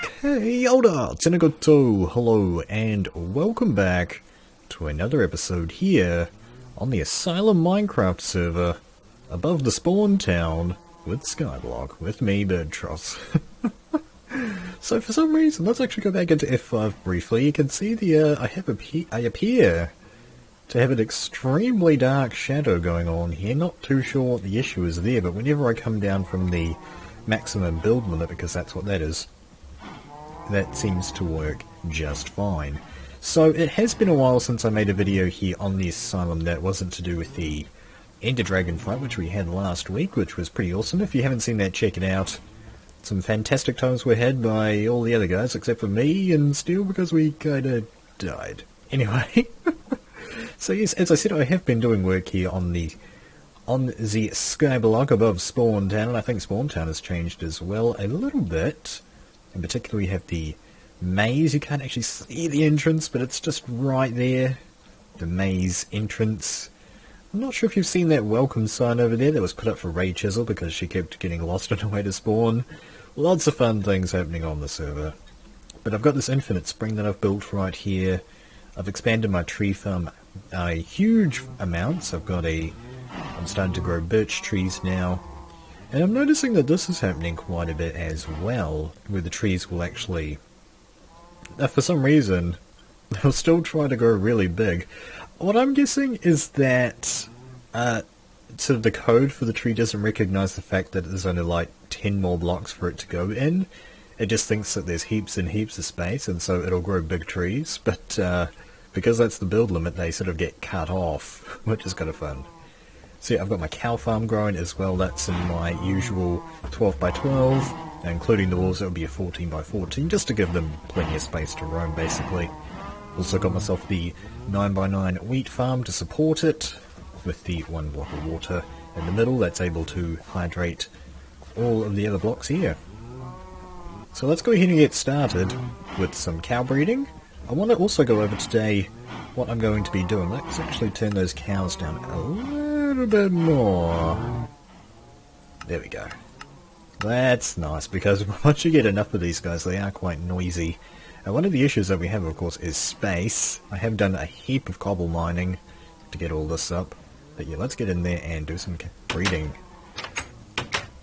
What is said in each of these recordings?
Hey, Yoda! Tenegoto! Hello, and welcome back to another episode here on the Asylum Minecraft server above the spawn town with Skyblock, with me, Birdtross. So for some reason, let's actually go back into F5 briefly. You can see the I appear to have an extremely dark shadow going on here. Not too sure what the issue is there, but whenever I come down from the maximum build limit, because that's what that is, that seems to work just fine. So it has been a while since I made a video here on the Asylum that wasn't to do with the Ender Dragon fight, which we had last week, which was pretty awesome. If you haven't seen that, check it out. Some fantastic times were had by all the other guys, except for me and Steel, because we kinda died. Anyway, so yes, as I said, I have been doing work here on the skyblock above Spawn Town, and I think Spawn Town has changed as well a little bit. In particular, we have the maze. You can't actually see the entrance, but it's just right there. The maze entrance. I'm not sure if you've seen that welcome sign over there that was put up for Ray Chisel because she kept getting lost on her way to spawn. Lots of fun things happening on the server. But I've got this infinite spring that I've built right here. I've expanded my tree farm a huge amounts. I'm starting to grow birch trees now. And I'm noticing that this is happening quite a bit as well, where the trees will actually, for some reason, they'll still try to grow really big. What I'm guessing is that sort of the code for the tree doesn't recognize the fact that there's only like 10 more blocks for it to go in. It just thinks that there's heaps and heaps of space, and so it'll grow big trees, but because that's the build limit, they sort of get cut off, which is kind of fun. So yeah, I've got my cow farm growing as well. That's in my usual 12 by 12, including the walls. That would be a 14 by 14, just to give them plenty of space to roam, basically. Also got myself the 9 by 9 wheat farm to support it, with the 1 block of water in the middle that's able to hydrate all of the other blocks here. So let's go ahead and get started with some cow breeding. I want to also go over today what I'm going to be doing. Let's actually turn those cows down a little bit more. There we go. That's nice, because once you get enough of these guys, they are quite noisy. And one of the issues that we have, of course, is space. I have done a heap of cobble mining to get all this up. But yeah, let's get in there and do some breeding.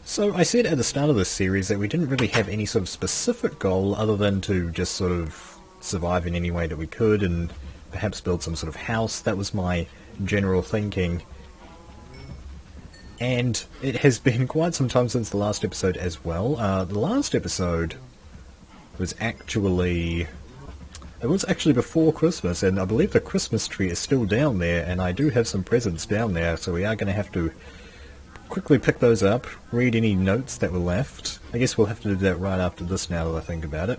So I said at the start of this series that we didn't really have any sort of specific goal other than to just sort of survive in any way that we could and perhaps build some sort of house. That was my general thinking. And it has been quite some time since the last episode as well. The last episode was actually before Christmas, and I believe the Christmas tree is still down there, and I do have some presents down there, so we are going to have to quickly pick those up, read any notes that were left. I guess we'll have to do that right after this now that I think about it.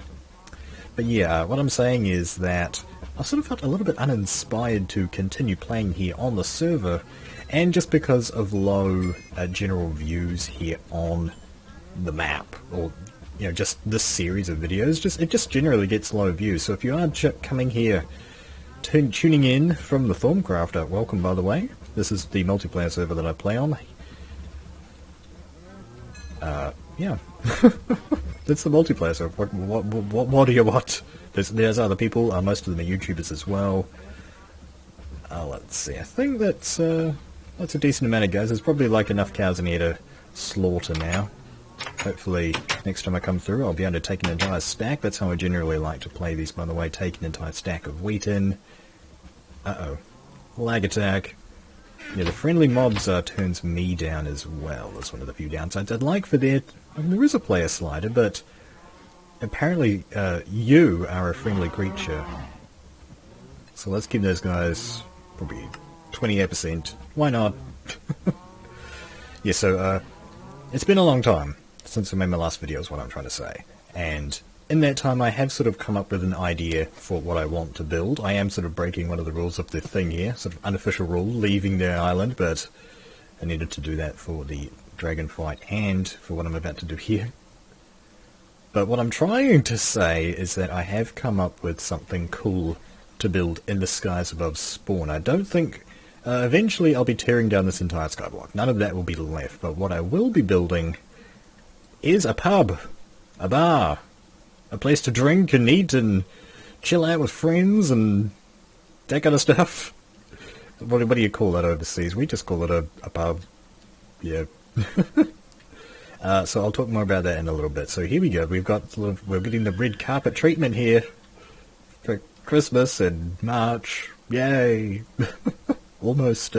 But yeah, what I'm saying is that I sort of felt a little bit uninspired to continue playing here on the server, and just because of low general views here on the map, or just this series of videos, it just generally gets low views. So if you are coming here, tuning in from the Thorncrafter, welcome by the way. This is the multiplayer server that I play on. Yeah. That's the multiplayer server. What do you want? There's other people, most of them are YouTubers as well. Let's see, I think that's a decent amount of guys. There's probably like enough cows in here to slaughter now. Hopefully, next time I come through, I'll be able to take an entire stack. That's how I generally like to play these, by the way. Take an entire stack of wheat in. Uh-oh. Lag attack. Yeah, the friendly mobs turns me down as well. That's one of the few downsides. I'd like for there... I mean, there is a player slider, but apparently you are a friendly creature. So let's give those guys probably 28%. Why not? Yeah, so it's been a long time since I made my last video is what I'm trying to say. And in that time I have sort of come up with an idea for what I want to build. I am sort of breaking one of the rules of the thing here, sort of unofficial rule, leaving the island, but I needed to do that for the dragon fight and for what I'm about to do here. But what I'm trying to say is that I have come up with something cool to build in the skies above spawn. I don't think... eventually I'll be tearing down this entire skyblock. None of that will be left, but what I will be building is a pub, a bar, a place to drink and eat and chill out with friends and that kind of stuff. What do you call that overseas? We just call it a pub. Yeah. So I'll talk more about that in a little bit. So here we go. We're getting the red carpet treatment here for Christmas in March. Yay! Almost.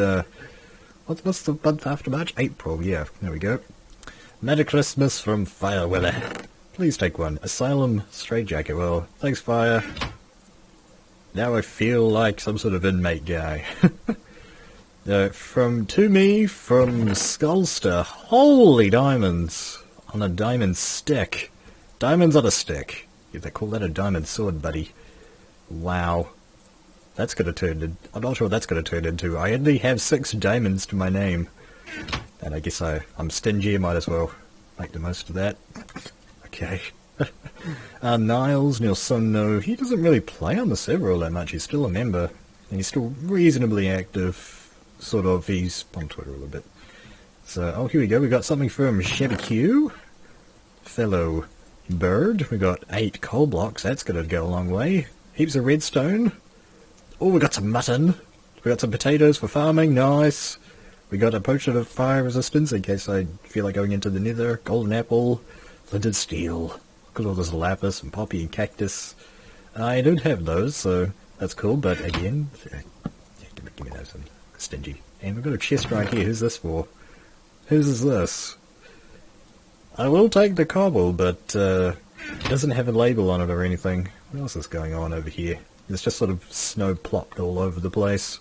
What's the month after March? April. Yeah. There we go. Merry Christmas from Firewiller. Please take one. Asylum straitjacket. Well, thanks, Fire. Now I feel like some sort of inmate guy. From Skullster. Holy diamonds on a diamond stick. Diamonds on a stick. Yeah, they call that a diamond sword, buddy. Wow. That's gonna turn into... I'm not sure what that's gonna turn into. I only have 6 diamonds to my name. And I guess I'm stingy, I might as well make the most of that. Okay. Niles, Nilsonno, he doesn't really play on the server all that much. He's still a member. And he's still reasonably active. Sort of. He's on Twitter a little bit. So, oh, here we go. We got something from Shabby Q. Fellow Bird. We got 8 coal blocks. That's going to go a long way. Heaps of redstone. Oh, we got some mutton. We got some potatoes for farming. Nice. We got a potion of fire resistance in case I feel like going into the nether. Golden apple. Flinted steel. Look at all this lapis and poppy and cactus. I don't have those, so that's cool, but again... give me those. I'm stingy. And we've got a chest right here. Who's this for? Whose is this? I will take the cobble, but it doesn't have a label on it or anything. What else is going on over here? There's just sort of snow plopped all over the place.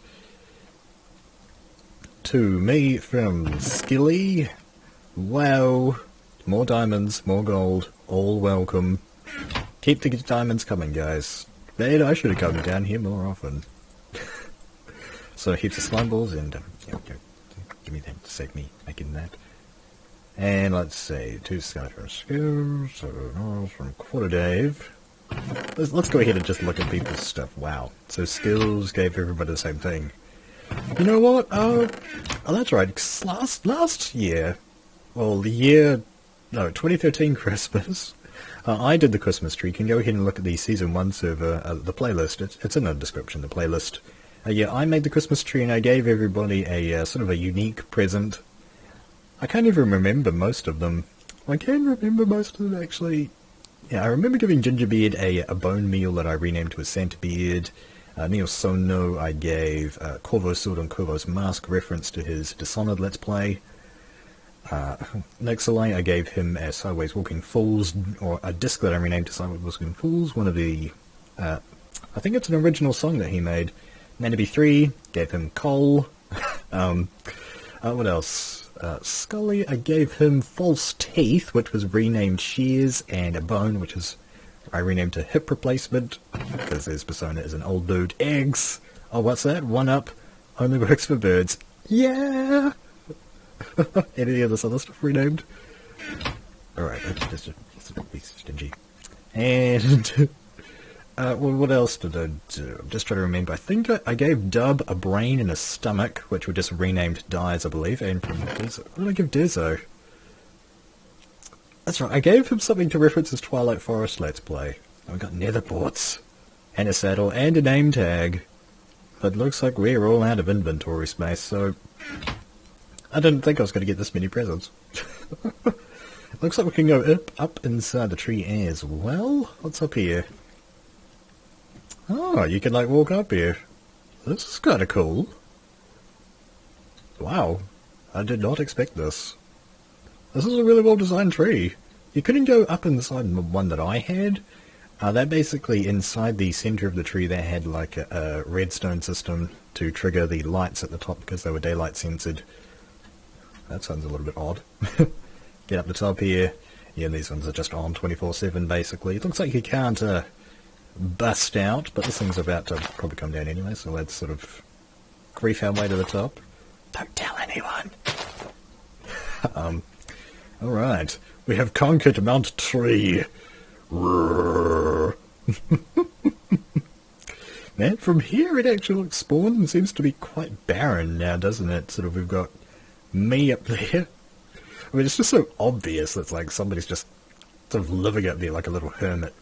To me from Skilly. Wow. More diamonds, more gold, all welcome. Keep the diamonds coming, guys. Man, I should have come down here more often. So heaps of slime balls and give me that to save me making that. And let's see, 2 Skyfire skills, from Quarter Dave. Let's go ahead and just look at people's stuff. Wow. So skills gave everybody the same thing. You know what? Oh, that's right. Last year, well, 2013 Christmas, I did the Christmas tree. You can go ahead and look at the Season 1 server, the playlist. It's in the description, the playlist. Yeah, I made the Christmas tree and I gave everybody a sort of a unique present. I can't even remember most of them. I can remember most of them, actually. Yeah, I remember giving Gingerbeard a bone meal that I renamed to a Santa Beard. Neil Sono, I gave Corvo's Sword and Corvo's Mask, reference to his Dishonored Let's Play. Nixalite, I gave him a Sideways Walking Fools, or a disc that I renamed to Sideways Walking Fools, one of the... I think it's an original song that he made. Manaby 3, gave him coal. What else? Scully, I gave him False Teeth, which was renamed Shears, and a Bone, which is I renamed to Hip Replacement, because his persona is an old dude. Eggs! Oh, what's that? 1-up, only works for birds. Yeah! Any of this other stuff renamed? Alright, just a be stingy. And... well, what else did I do? I'm just trying to remember. I think I gave Dub a brain and a stomach, which were just renamed Dyes, I believe, and from Dizzo. What did I give Dizzo? That's right, I gave him something to reference his Twilight Forest Let's Play. I got nether ports, and a saddle, and a name tag. But looks like we're all out of inventory space, so... I didn't think I was going to get this many presents. Looks like we can go up inside the tree as well. What's up here? Oh, you can like walk up here. This is kind of cool. Wow, I did not expect this. This is a really well designed tree. You couldn't go up inside the one that I had. That basically inside the center of the tree they had like a redstone system to trigger the lights at the top because they were daylight censored. That sounds a little bit odd. Get up the top here. Yeah, these ones are just on 24/7 basically. It looks like you can't bust out, but this thing's about to probably come down anyway, so let's sort of grief our way to the top. Don't tell anyone! Alright, we have conquered Mount Tree. Man, from here it actually looks spawned and seems to be quite barren now, doesn't it? Sort of, we've got me up there. I mean, it's just so obvious that, like, somebody's just sort of living up there like a little hermit.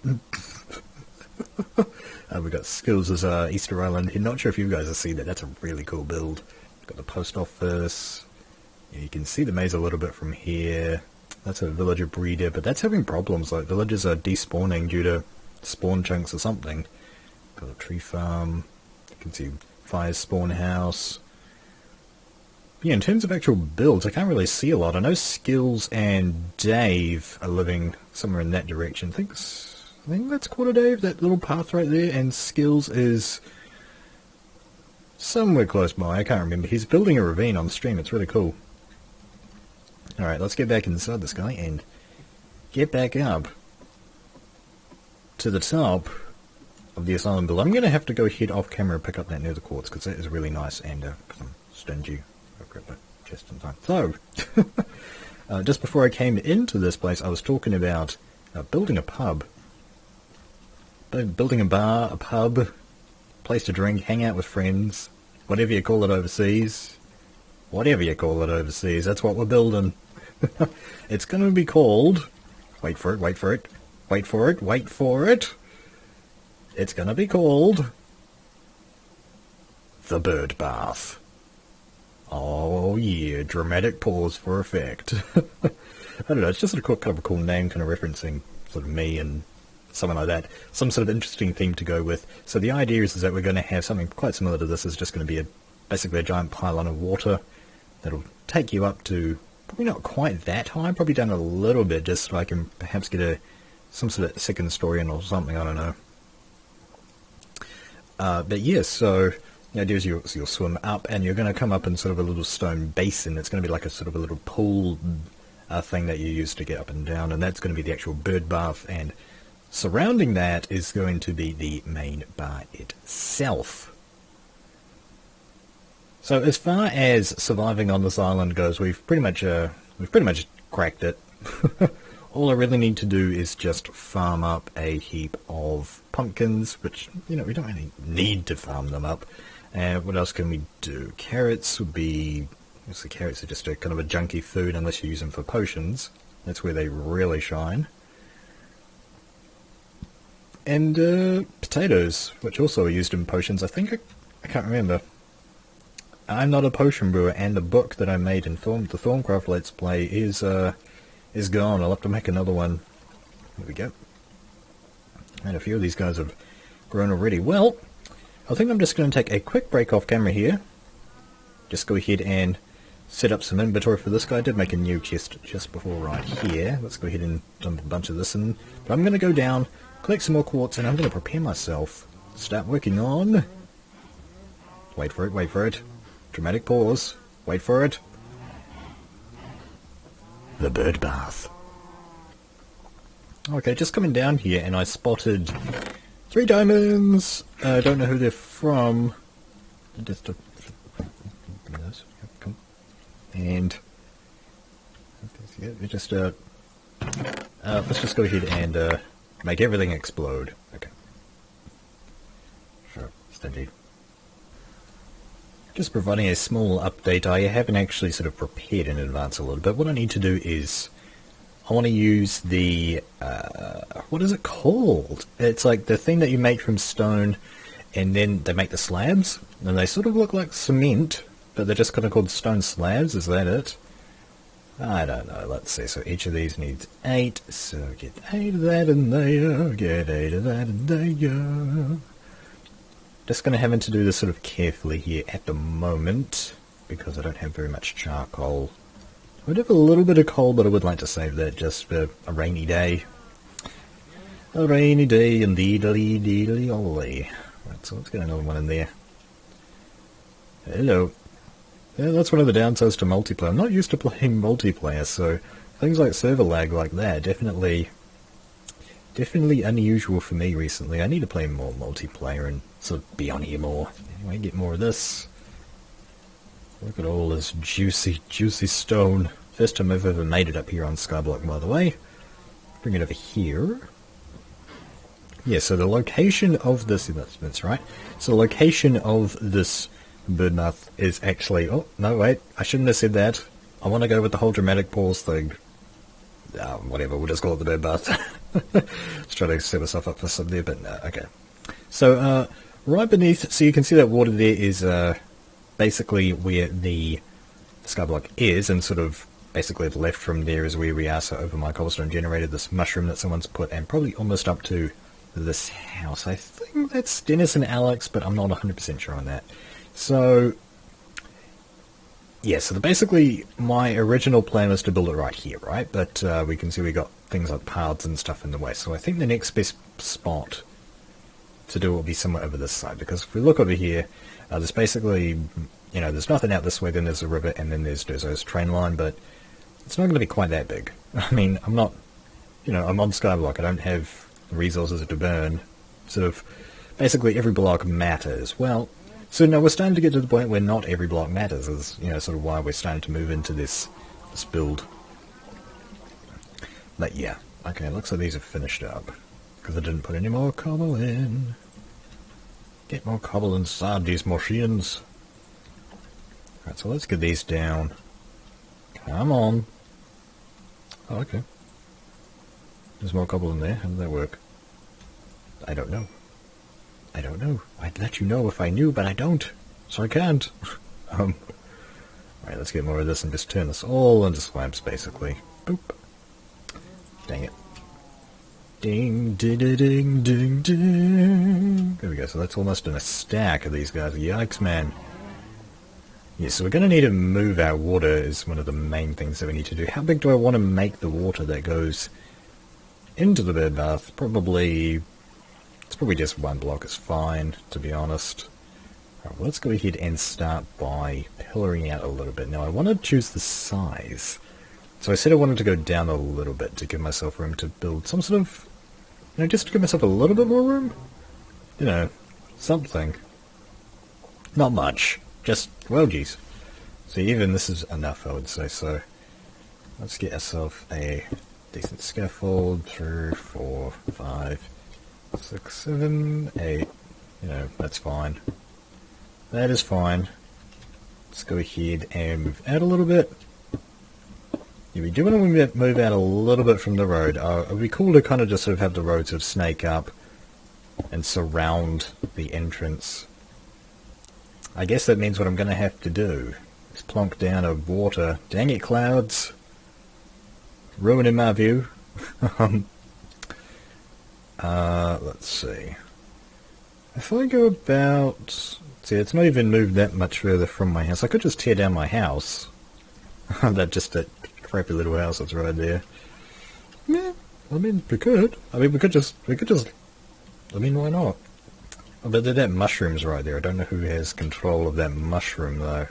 We've got Skills as Easter Island here. Not sure if you guys have seen that. That's a really cool build. Got the post office. Yeah, you can see the maze a little bit from here. That's a villager breeder, but that's having problems. Like villagers are despawning due to spawn chunks or something. Got a tree farm. You can see fire spawn house. Yeah, in terms of actual builds, I can't really see a lot. I know Skills and Dave are living somewhere in that direction. I think that's Quarter Dave, that little path right there, and Skills is somewhere close by. I can't remember. He's building a ravine on the stream. It's really cool. Alright, let's get back inside this guy and get back up to the top of the Asylum build. I'm going to have to go head off camera and pick up that nether quartz, because that is really nice, and I'm stingy. I'll grab that just in time. So, just before I came into this place, I was talking about building a pub. Building a bar, a pub, place to drink, hang out with friends, whatever you call it overseas. Whatever you call it overseas, that's what we're building. It's going to be called... Wait for it, wait for it, wait for it, wait for it. It's going to be called... The Bird Bath. Oh yeah, dramatic pause for effect. I don't know, it's just kind of a cool name, kind of referencing sort of me and something like that. Some sort of interesting theme to go with. So the idea is that we're going to have something quite similar to this. It's just going to be basically a giant pylon of water that'll take you up to, probably not quite that high, probably down a little bit, just so I can perhaps get some sort of second story in or something, I don't know. But yeah, so the idea is you'll swim up and you're going to come up in sort of a little stone basin. It's going to be like a sort of a little pool thing that you use to get up and down, and that's going to be the actual bird bath, and surrounding that is going to be the main bar itself. So as far as surviving on this island goes, we've pretty much cracked it. All I really need to do is just farm up a heap of pumpkins, which, you know, we don't really need to farm them up. What else can we do? Carrots would be... Obviously carrots are just a kind of a junky food unless you use them for potions. That's where they really shine. And potatoes, which also are used in potions. I think I can't remember. I'm not a potion brewer, and the book that I made in the Thorncraft Let's Play is gone. I'll have to make another one. There we go. And a few of these guys have grown already. Well, I think I'm just going to take a quick break off camera here. Just go ahead and set up some inventory for this guy. I did make a new chest just before right here. Let's go ahead and dump a bunch of this in. But I'm going to go down, collect some more quartz, and I'm going to prepare myself. Start working on... Wait for it, wait for it. Dramatic pause. Wait for it. The bird bath. Okay, just coming down here, and I spotted 3 diamonds. I don't know who they're from. Just and just let's just go ahead and make everything explode. Okay. Sure, stingy. Just providing a small update. I haven't actually sort of prepared in advance a little bit. What I need to do is I want to use the what is it called? It's like the thing that you make from stone, and then they make the slabs, and they sort of look like cement, but they're just kind of called stone slabs. Is that it? I don't know. Let's see. So each of these needs 8. So get 8 of that in there. Get 8 of that in there. Just going to have to do this sort of carefully here at the moment, because I don't have very much charcoal. I would have a little bit of coal, but I would like to save that just for a rainy day. A rainy day, indeedly, deedly, olly. Right, so let's get another one in there. Hello. Yeah, that's one of the downsides to multiplayer. I'm not used to playing multiplayer, so things like server lag like that definitely unusual for me recently. I need to play more multiplayer and sort of be on here more. Anyway, get more of this. Look at all this juicy, juicy stone. First time I've ever made it up here on Skyblock, by the way. Bring it over here. Yeah, so the location of this... That's right. So the location of this bird bath is actually... Oh, no, wait. I shouldn't have said that. I want to go with the whole dramatic pause thing. whatever, we'll just call it the bird bath. Let's try to set myself up for some there, but no, okay. So, right beneath, so you can see that water there is basically where the skyblock is, and sort of basically left from there is where we are. So over my cobblestone generated this mushroom that someone's put, and probably almost up to this house. I think that's Dennis and Alex, but I'm not 100% sure on that. So, yeah, so basically my original plan was to build it right here, right? But we can see we got things like paths and stuff in the way. So I think the next best spot to do it will be somewhere over this side, because if we look over here, there's basically, you know, there's nothing out this way, then there's a river, and then there's Durzo's train line, but it's not going to be quite that big. I mean, I'm not, you know, I'm on Skyblock, I don't have resources to burn. Sort of, basically every block matters. Well, so now we're starting to get to the point where not every block matters, is, you know, sort of why we're starting to move into this build. But yeah, okay, looks like these are finished up, because I didn't put any more cobble in. Get more cobble inside these machines. Alright, so let's get these down. Come on. Oh, okay. There's more cobble in there. How did that work? I don't know. I don't know. I'd let you know if I knew, but I don't. So I can't. Alright, let's get more of this and just turn this all into slabs, basically. Boop. Dang it. Ding, ding, ding, ding, ding. There we go. So that's almost in a stack of these guys. Yikes, man. Yeah, so we're going to need to move our water is one of the main things that we need to do. How big do I want to make the water that goes into the bird bath? Probably, it's probably just one block is fine, to be honest. Alright, well, let's go ahead and start by pillaring out a little bit. Now, I want to choose the size. So I said I wanted to go down a little bit to give myself room to build some sort of, you know, just to give myself a little bit more room. You know, something. Not much. Just, well, geez. So even this is enough, I would say. So let's get ourselves a decent scaffold. 3, 4, 5, 6, 7, 8. You know, that's fine. That is fine. Let's go ahead and move out a little bit. Yeah, we do want to move out a little bit from the road. It would be cool to kind of just sort of have the road sort of snake up and surround the entrance. I guess that means what I'm going to have to do is plonk down a water. Dang it, clouds. Ruining my view. Let's see. If I go about... See, it's not even moved that much further from my house. I could just tear down my house. that crappy little house that's right there. Yeah, I mean, we could. I mean, we could just... I mean, why not? Oh, but that mushroom's right there. I don't know who has control of that mushroom, though.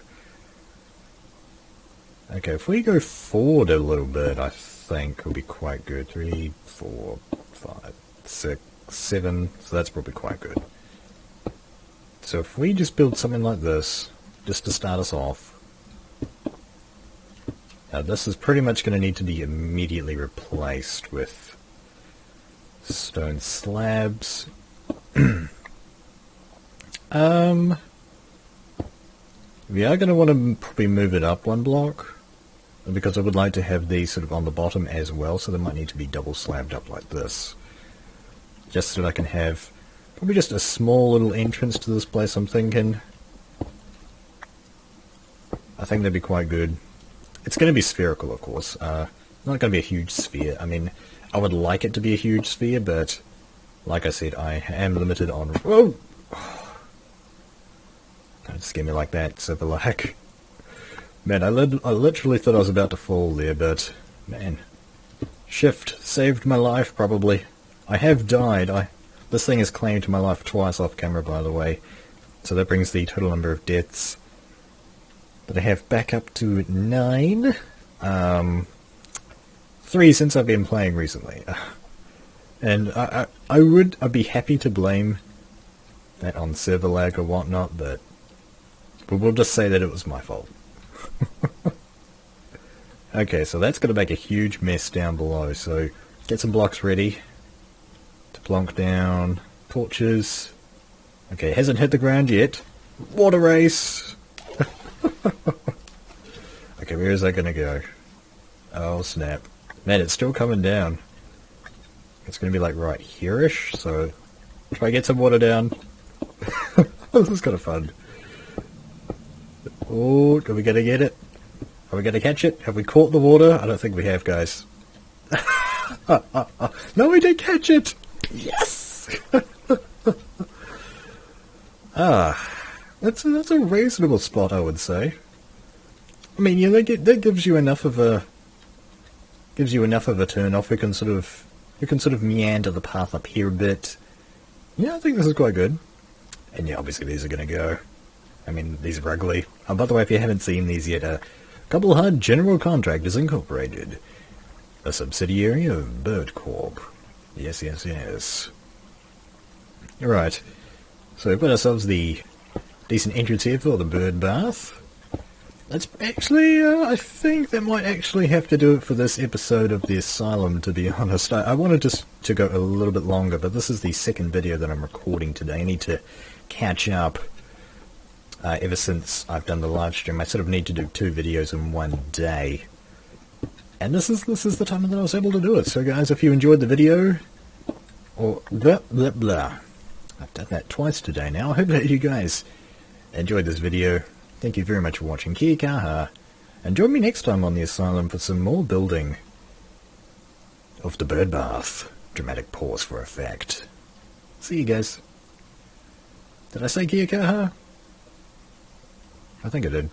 Okay, if we go forward a little bit, I think will be quite good. 3, 4, 5, 6, 7. So that's probably quite good. So if we just build something like this, just to start us off. Now this is pretty much going to need to be immediately replaced with stone slabs. We are going to want to probably move it up one block, because I would like to have these sort of on the bottom as well, so they might need to be double slabbed up like this. Just so that I can have probably just a small little entrance to this place, I'm thinking. I think that'd be quite good. It's going to be spherical, of course. Not going to be a huge sphere. I mean, I would like it to be a huge sphere, but like I said, I am limited on... Whoa! Don't scare me like that, Silverlag. Man, I literally thought I was about to fall there, but... Man. Shift saved my life, probably. I have died. This thing has claimed my life twice off camera, by the way. So that brings the total number of deaths that I have back up to 9. 3 since I've been playing recently. And I'd be happy to blame that on server lag or whatnot, but we'll just say that it was my fault. Okay, so that's going to make a huge mess down below, so get some blocks ready to plonk down torches. Okay, hasn't hit the ground yet. Water race! Okay, where is that going to go? Oh, snap. Man, it's still coming down. It's going to be like right here-ish, so try to get some water down. This is kind of fun. Oh, are we going to get it? Are we going to catch it? Have we caught the water? I don't think we have, guys. No, we did catch it! Yes! That's a reasonable spot, I would say. I mean, you know, that gives you enough of a turn off. We can sort of meander the path up here a bit. Yeah, I think this is quite good. And yeah, obviously these are going to go. I mean, these are ugly. Oh, by the way, if you haven't seen these yet, Couple Hard General Contractors Incorporated, a subsidiary of Birdcorp. Yes, yes, yes. Alright, so we've got ourselves the decent entrance here for the bird bath. That's actually, I think that might actually have to do it for this episode of the Asylum, to be honest. I wanted to go a little bit longer, but this is the second video that I'm recording today. I need to catch up. Ever since I've done the live stream, I sort of need to do 2 videos in one day. And this is the time that I was able to do it. So guys, if you enjoyed the video, or blah blah blah, I've done that twice today now. I hope that you guys enjoyed this video. Thank you very much for watching. Kia kaha. And join me next time on the Asylum for some more building of the bird bath. Dramatic pause for effect. See you guys. Did I say kia kaha? I think I did.